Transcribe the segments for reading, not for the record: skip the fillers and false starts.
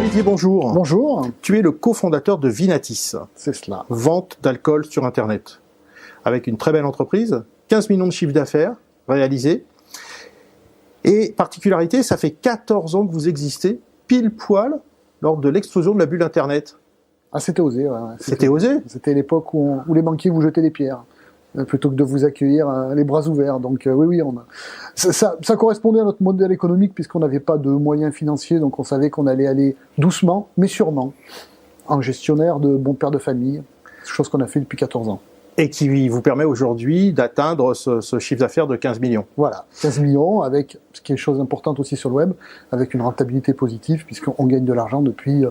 Olivier, bonjour. Bonjour. Tu es le cofondateur de Vinatis. C'est cela. Vente d'alcool sur Internet. Avec une très belle entreprise, 15 millions de chiffres d'affaires réalisés. Et particularité, ça fait 14 ans que vous existez, pile poil, lors de l'explosion de la bulle Internet. Ah, c'était osé, ouais. C'était osé. C'était l'époque où les banquiers vous jetaient des pierres, plutôt que de vous accueillir les bras ouverts. Donc oui, ça correspondait à notre modèle économique, puisqu'on n'avait pas de moyens financiers, donc on savait qu'on allait aller doucement, mais sûrement, en gestionnaire de bon père de famille, chose qu'on a fait depuis 14 ans. Et qui vous permet aujourd'hui d'atteindre ce chiffre d'affaires de 15 millions. Voilà, 15 millions, avec, ce qui est une chose importante aussi sur le web, avec une rentabilité positive, puisqu'on gagne de l'argent depuis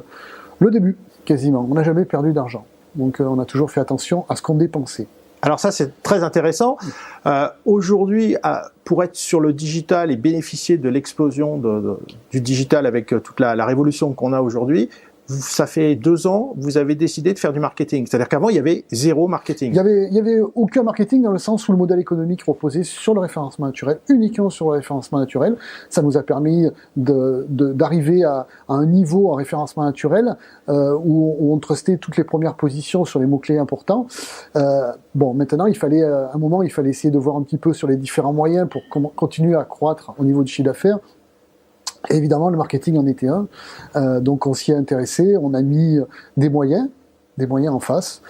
le début, quasiment. On n'a jamais perdu d'argent. Donc on a toujours fait attention à ce qu'on dépensait. Alors ça, c'est très intéressant. Aujourd'hui, pour être sur le digital et bénéficier de l'explosion du digital avec toute la révolution qu'on a aujourd'hui, ça fait 2 ans, vous avez décidé de faire du marketing. C'est-à-dire qu'avant, il y avait zéro marketing. Il y avait aucun marketing dans le sens où le modèle économique reposait sur le référencement naturel, uniquement sur le référencement naturel. Ça nous a permis d'arriver à un niveau en référencement naturel où on trustait toutes les premières positions sur les mots-clés importants. Maintenant, il fallait essayer de voir un petit peu sur les différents moyens pour continuer à croître au niveau du chiffre d'affaires. Et évidemment, le marketing en était un. Donc on s'y est intéressé, on a mis des moyens en face.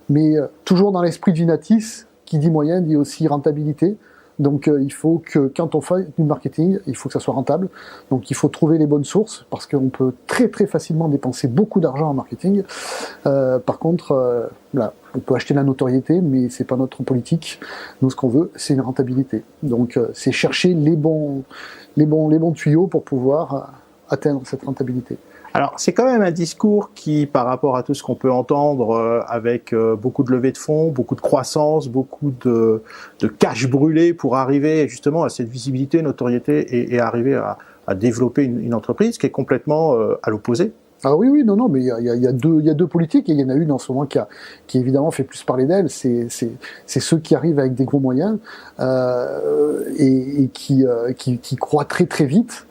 Mais toujours dans l'esprit de Vinatis, qui dit moyen, dit aussi rentabilité. Donc il faut que quand on fait du marketing, il faut que ça soit rentable. Donc il faut trouver les bonnes sources, parce qu'on peut très très facilement dépenser beaucoup d'argent en marketing. Par contre, on peut acheter la notoriété, mais c'est pas notre politique. Nous, ce qu'on veut, c'est une rentabilité. Donc c'est chercher les bons tuyaux pour pouvoir atteindre cette rentabilité. Alors, c'est quand même un discours qui, par rapport à tout ce qu'on peut entendre, avec beaucoup de levées de fonds, beaucoup de croissance, beaucoup de cash brûlé pour arriver justement à cette visibilité, notoriété et arriver à développer une entreprise qui est complètement à l'opposé. Ah oui, non, mais il y a deux politiques, et il y en a une en ce moment qui évidemment fait plus parler d'elle, c'est ceux qui arrivent avec des gros moyens et qui croient très très vite.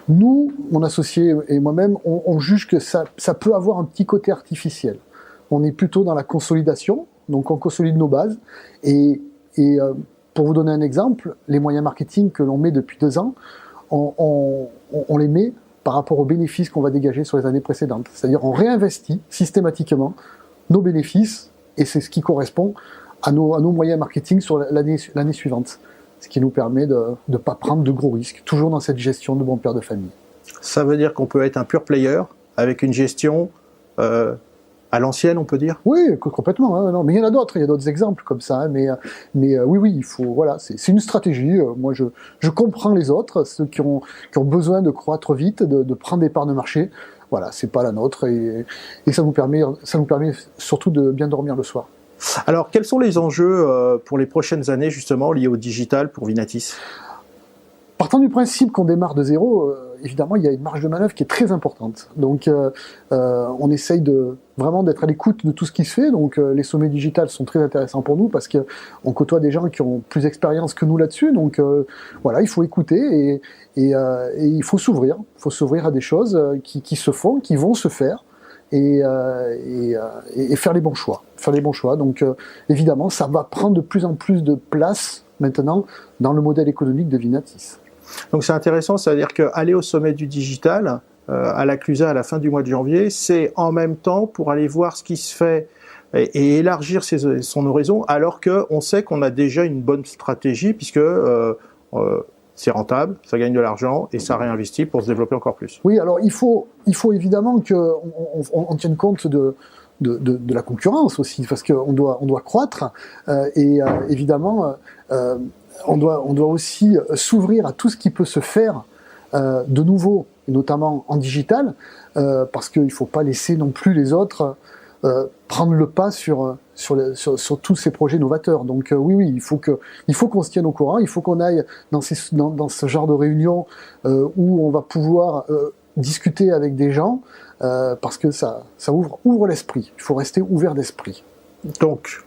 Nous, mon associé et moi-même, on juge que ça peut avoir un petit côté artificiel. On est plutôt dans la consolidation, donc on consolide nos bases, et pour vous donner un exemple, les moyens marketing que l'on met depuis 2 ans, on les met par rapport aux bénéfices qu'on va dégager sur les années précédentes. C'est-à-dire on réinvestit systématiquement nos bénéfices, et c'est ce qui correspond à nos moyens marketing sur l'année suivante. Ce qui nous permet de ne pas prendre de gros risques, toujours dans cette gestion de bon père de famille. Ça veut dire qu'on peut être un pure player avec une gestion à l'ancienne, on peut dire ? Oui, complètement. Hein, non, mais il y en a d'autres exemples comme ça. Hein, mais oui, il faut. Voilà, c'est une stratégie. Moi, je comprends les autres, ceux qui ont besoin de croître vite, de prendre des parts de marché. Voilà, c'est pas la nôtre, et ça nous permet surtout de bien dormir le soir. Alors, quels sont les enjeux pour les prochaines années, justement, liés au digital pour Vinatis ? Partant du principe qu'on démarre de zéro, évidemment, il y a une marge de manœuvre qui est très importante. Donc, on essaye vraiment d'être à l'écoute de tout ce qui se fait. Donc, les sommets digitales sont très intéressants pour nous, parce qu'on côtoie des gens qui ont plus d'expérience que nous là-dessus. Donc, voilà, il faut écouter et il faut s'ouvrir. Il faut s'ouvrir à des choses qui se font, qui vont se faire. Et faire les bons choix. Donc évidemment, ça va prendre de plus en plus de place maintenant dans le modèle économique de Vinatis. Donc c'est intéressant, c'est-à-dire qu'aller au sommet du digital, à la Clusa à la fin du mois de janvier, c'est en même temps pour aller voir ce qui se fait et élargir son horizon, alors qu'on sait qu'on a déjà une bonne stratégie, puisque c'est rentable, ça gagne de l'argent et ça réinvestit pour se développer encore plus. Oui, alors il faut évidemment qu'on tienne compte de la concurrence aussi, parce qu'on doit croître, et évidemment on doit aussi s'ouvrir à tout ce qui peut se faire de nouveau, notamment en digital, parce qu'il ne faut pas laisser non plus les autres prendre le pas sur tous ces projets novateurs. Donc oui, il faut qu'on se tienne au courant, il faut qu'on aille dans ce genre de réunion où on va pouvoir discuter avec des gens, parce que ça ouvre l'esprit. Il faut rester ouvert d'esprit. Donc,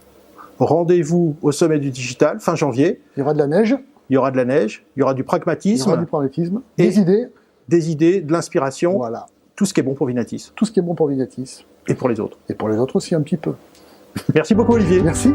rendez-vous au sommet du digital, fin janvier. Il y aura de la neige. Il y aura de la neige, il y aura du pragmatisme. Il y aura du pragmatisme, des idées. des idées, de l'inspiration, Voilà. tout ce qui est bon pour Vinatis. Tout ce qui est bon pour Vinatis. Et pour les autres. Et pour les autres aussi un petit peu. Merci beaucoup Olivier. Merci.